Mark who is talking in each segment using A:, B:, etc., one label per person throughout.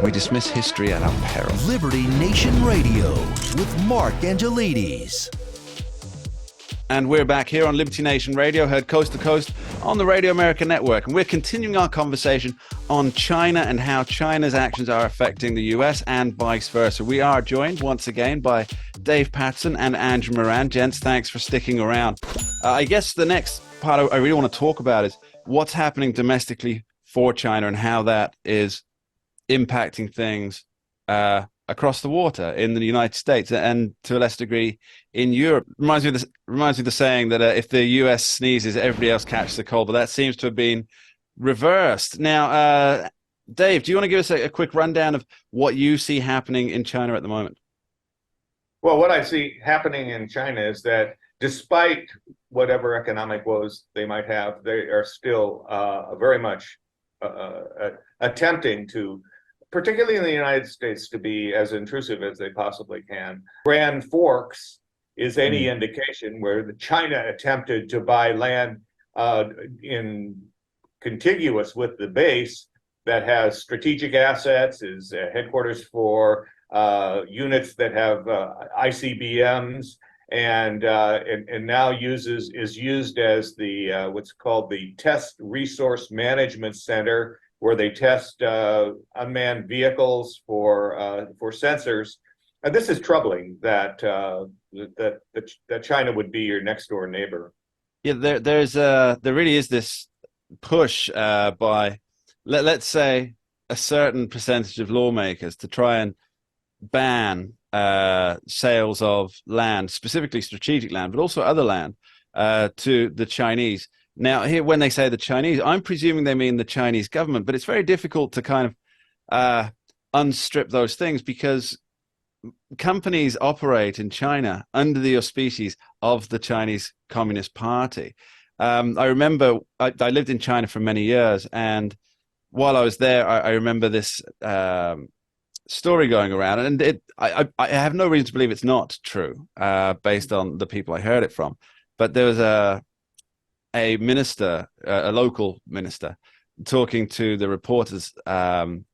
A: We dismiss history at our peril.
B: Liberty Nation Radio with Mark Angelides.
A: And we're back here on Liberty Nation Radio, heard coast to coast on the Radio America Network. And we're continuing our conversation on China and how China's actions are affecting the US and vice versa. We are joined once again by Dave Patterson and Andrew Moran. Gents, thanks for sticking around. I guess the next part I really want to talk about is what's happening domestically for China and how that is impacting things across the water in the United States and to a less degree in Europe. Reminds me of the saying that if the US sneezes, everybody else catches the cold, but that seems to have been reversed. Now, Dave, do you want to give us a quick rundown of what you see happening in China at the moment?
C: Well, what I see happening in China is that despite whatever economic woes they might have, they are still very much attempting to, particularly in the United States, to be as intrusive as they possibly can. Grand Forks is any indication where China attempted to buy land in contiguous with the base that has strategic assets, is headquarters for units that have ICBMs, and now is used as the what's called the Test Resource Management Center, where they test unmanned vehicles for sensors. And this is troubling that China would be your next door neighbor.
A: Yeah, there really is this push by let's say a certain percentage of lawmakers to try and ban sales of land, specifically strategic land, but also other land to the Chinese. Now, here, when they say the Chinese, I'm presuming they mean the Chinese government, but it's very difficult to kind of unstrip those things because companies operate in China under the auspices of the Chinese Communist Party. I remember I lived in China for many years, and while I was there, I remember this story going around, and I have no reason to believe it's not true based on the people I heard it from. But there was a minister, a local minister, talking to the reporters and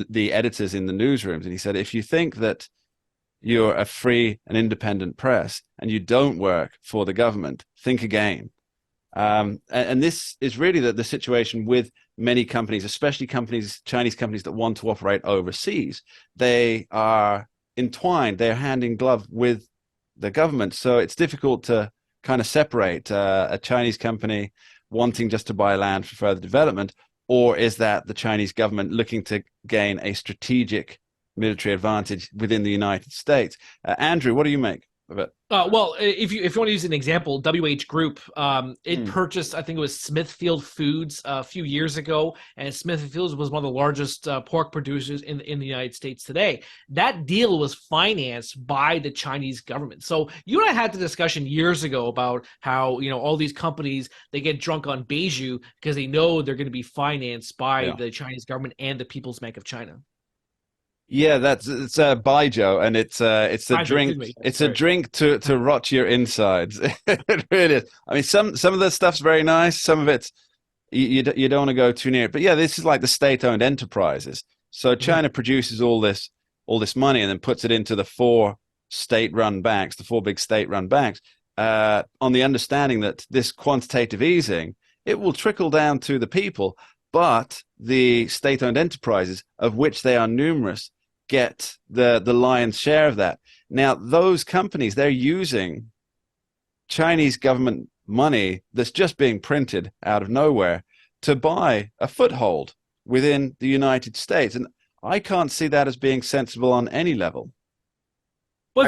A: the editors in the newsrooms, and he said, if you think that you're a free and independent press and you don't work for the government, think again. And this is really the situation with many companies, especially Chinese companies that want to operate overseas. They are entwined, they're hand in glove with the government. So it's difficult to kind of separate a Chinese company wanting just to buy land for further development, or is that the Chinese government looking to gain a strategic military advantage within the United States? Andrew, what do you make of it?
D: Well, if you want to use an example, WH Group, it purchased, I think it was Smithfield Foods a few years ago, and Smithfield was one of the largest pork producers in the United States today. That deal was financed by the Chinese government. So you and I had the discussion years ago about how, all these companies, they get drunk on Beiju because they know they're going to be financed by the Chinese government and the People's Bank of China. Yeah,
A: it's a baijiu, and it's a drink. It's a drink to rot your insides. It really is. I mean, some of the stuff's very nice. Some of it's you don't want to go too near it. But yeah, this is like the state-owned enterprises. So China produces all this money and then puts it into the four big state-run banks, on the understanding that this quantitative easing, it will trickle down to the people, but the state-owned enterprises, of which they are numerous, get the lion's share of that. Now, those companies, they're using Chinese government money that's just being printed out of nowhere to buy a foothold within the United States. And I can't see that as being sensible on any level.
D: Well,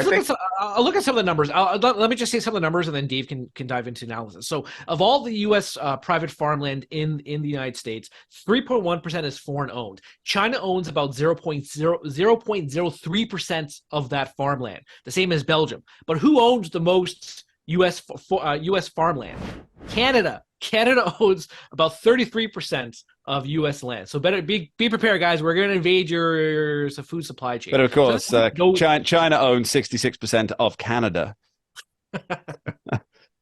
D: I'll look at some of the numbers. Let me just say some of the numbers, and then Dave can dive into analysis. So, of all the U.S. Private farmland in the United States, 3.1% is foreign owned. China owns about 0.03% of that farmland, the same as Belgium. But who owns the most U.S. farmland? Canada. Canada owns about 33% of U.S. land. So better be prepared, guys. We're going to invade your food supply chain.
A: But of course, China owns 66% of Canada.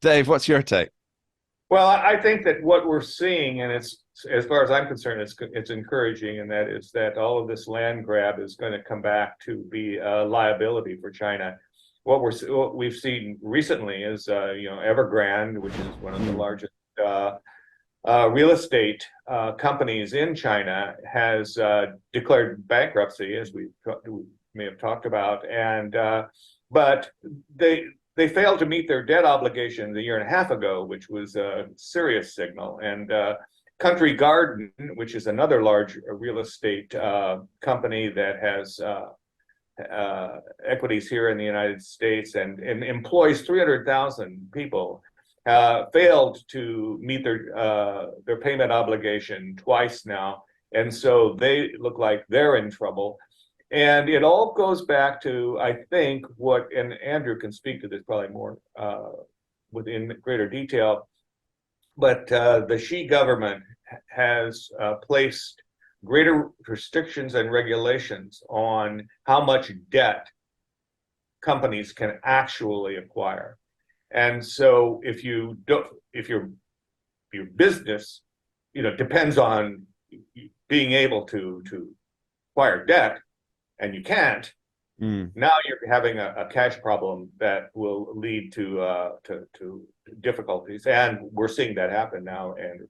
A: Dave, what's your take?
C: Well, I think that what we're seeing, and it's as far as I'm concerned, it's encouraging, and that is that all of this land grab is going to come back to be a liability for China. What we've seen recently is Evergrande, which is one of the largest real estate companies in China, has declared bankruptcy, as we may have talked about, and but they failed to meet their debt obligations a year and a half ago, which was a serious signal. And Country Garden, which is another large real estate company that has equities here in the United States and employs 300,000 people, failed to meet their payment obligation twice now, and so they look like they're in trouble. And it all goes back to, I think, and Andrew can speak to this probably more within greater detail, but the Xi government has placed greater restrictions and regulations on how much debt companies can actually acquire. And so if your business, depends on being able to acquire debt, and you can't, now you're having a cash problem that will lead to difficulties, and we're seeing that happen now. And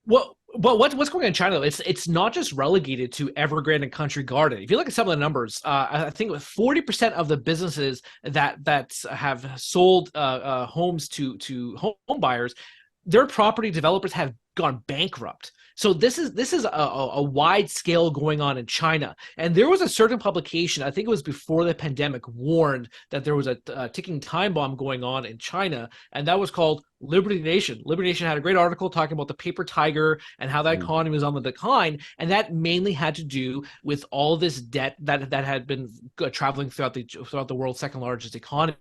D: what's going on in China? It's not just relegated to Evergrande and Country Garden. If you look at some of the numbers, I think 40% of the businesses that have sold homes to home buyers, their property developers have gone bankrupt. So this is a wide scale going on in China. And there was a certain publication, I think it was before the pandemic, warned that there was a ticking time bomb going on in China, and that was called Liberty Nation. Liberty Nation had a great article talking about the paper tiger and how that economy was on the decline, and that mainly had to do with all this debt that had been traveling throughout the world's second largest economy.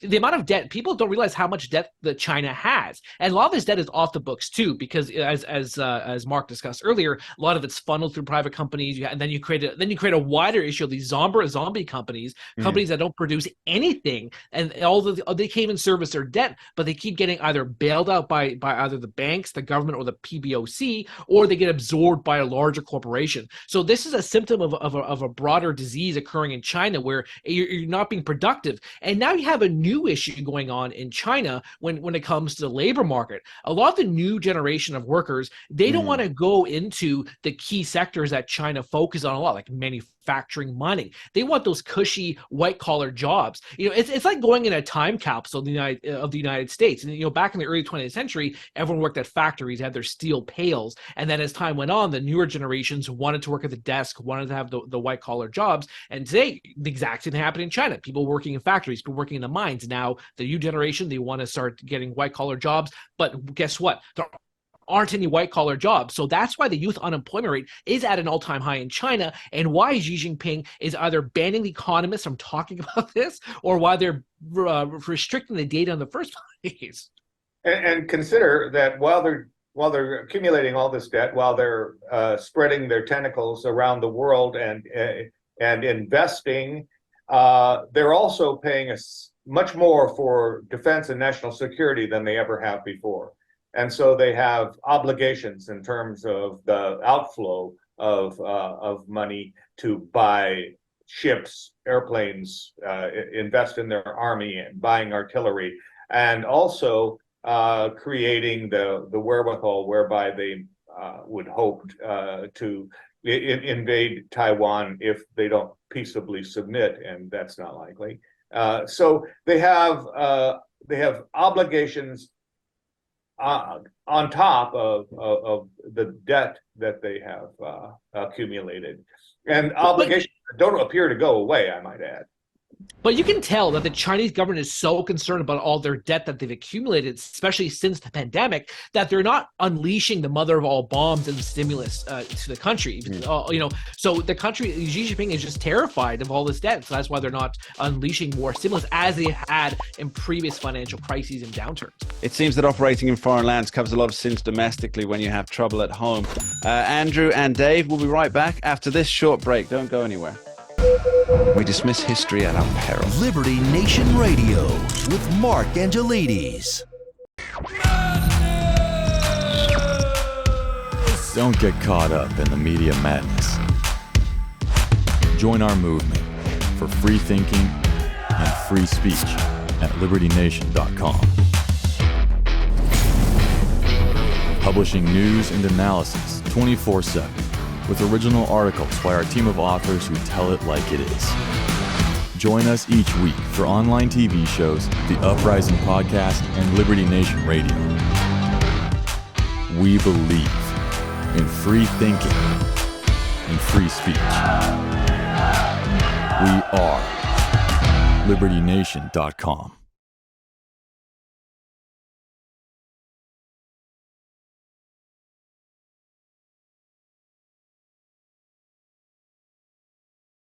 D: The amount of debt, people don't realize how much debt that China has, and a lot of this debt is off the books too, because as Mark discussed earlier, a lot of it's funneled through private companies, and then you create a wider issue of these zombie companies that don't produce anything, and they can't even service their debt, but they keep getting either bailed out by either the banks, the government, or the PBOC, or they get absorbed by a larger corporation. So this is a symptom of a broader disease occurring in China, where you're not being productive, and now you have a new issue going on in China when it comes to the labor market. A lot of the new generation of workers, they don't want to go into the key sectors that China focuses on a lot, like manufacturing, mining. They want those cushy white collar jobs. It's like going in a time capsule of the United States. And back in the early 20th century, everyone worked at factories, had their steel pails, and then as time went on, the newer generations wanted to work at the desk, wanted to have the white collar jobs. And today, the exact same thing happened in China. People working in factories, people working in the mines. Now, the new generation, they want to start getting white collar jobs, but guess what? There aren't any white collar jobs. So that's why the youth unemployment rate is at an all-time high in China, and why Xi Jinping is either banning the economists from talking about this, or why they're restricting the data in the first place.
C: And consider that while they're accumulating all this debt, while they're spreading their tentacles around the world and investing, they're also paying us much more for defense and national security than they ever have before. And so they have obligations in terms of the outflow of money to buy ships, airplanes, invest in their army and buying artillery, and also creating the wherewithal whereby they would hope to invade Taiwan if they don't peaceably submit, and that's not likely. So they have obligations on top of the debt that they have accumulated, and obligations that don't appear to go away, I might add.
D: But you can tell that the Chinese government is so concerned about all their debt that they've accumulated, especially since the pandemic, that they're not unleashing the mother of all bombs and stimulus to the country. So the country, Xi Jinping is just terrified of all this debt. So that's why they're not unleashing more stimulus as they had in previous financial crises and downturns.
A: It seems that operating in foreign lands covers a lot of sins domestically when you have trouble at home. Andrew and Dave will be right back after this short break. Don't go anywhere. We dismiss history at our peril.
B: Liberty Nation Radio with Mark Angelides.
E: Don't get caught up in the media madness. Join our movement for free thinking and free speech at libertynation.com. Publishing news and analysis 24/7 with original articles by our team of authors who tell it like it is. Join us each week for online TV shows, The Uprising Podcast, and Liberty Nation Radio. We believe in free thinking and free speech. We are libertynation.com.